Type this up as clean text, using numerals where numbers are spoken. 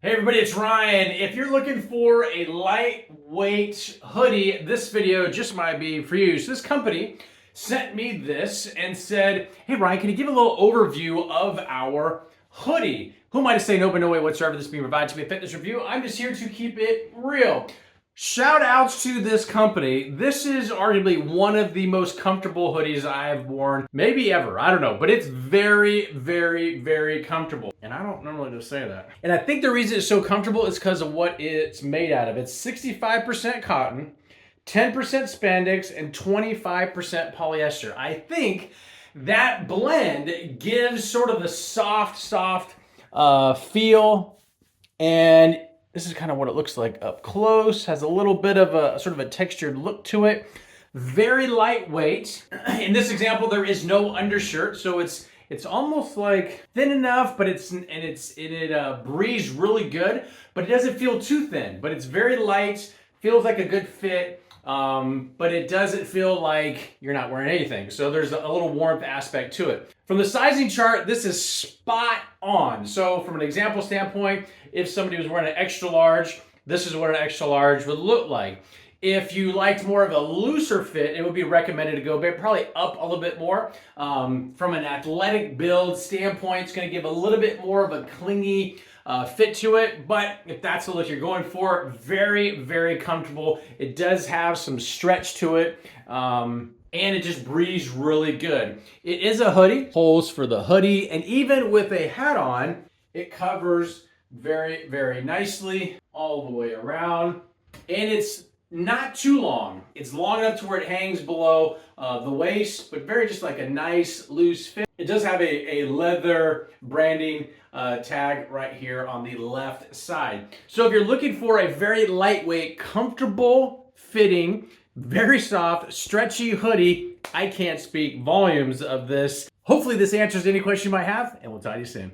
Hey everybody, it's Ryan. If you're looking for a lightweight hoodie, this video just might be for you. So this company sent me this and said, hey Ryan, can you give a little overview of our hoodie? Who am I to say no, but no way whatsoever this is being provided to me a fitness review? I'm just here to keep it real. Shout outs to this company. This is arguably one of the most comfortable hoodies I have worn, maybe ever. I don't know, but it's very, very, very comfortable. And I don't normally just say that. And I think the reason it's so comfortable is because of what it's made out of. It's 65% cotton, 10% spandex, and 25% polyester. I think that blend gives sort of the soft feel, and this is kind of what it looks like up close. Has a little bit of a sort of a textured look to it. Very lightweight. In this example, there is no undershirt, so it's almost like thin enough, but it breathes really good, but it doesn't feel too thin. But it's very light, feels like a good fit, but it doesn't feel like you're not wearing anything. So there's a little warmth aspect to it. From the sizing chart, this is spot on. So from an example standpoint, if somebody was wearing an extra large, this is what an extra large would look like. If you liked more of a looser fit, it would be recommended to go probably up a little bit more. From an athletic build standpoint, it's going to give a little bit more of a clingy fit to it, but if that's the look you're going for, very, very comfortable. It does have some stretch to it, and it just breathes really good. It is a hoodie, holes for the hoodie, and even with a hat on, it covers very, very nicely all the way around, and it's not too long. It's long enough to where it hangs below the waist, but very just like a nice loose fit. It does have a leather branding tag right here on the left side. So if you're looking for a very lightweight, comfortable fitting, very soft, stretchy hoodie, I can't speak volumes of this. Hopefully this answers any question you might have, and we'll talk to you soon.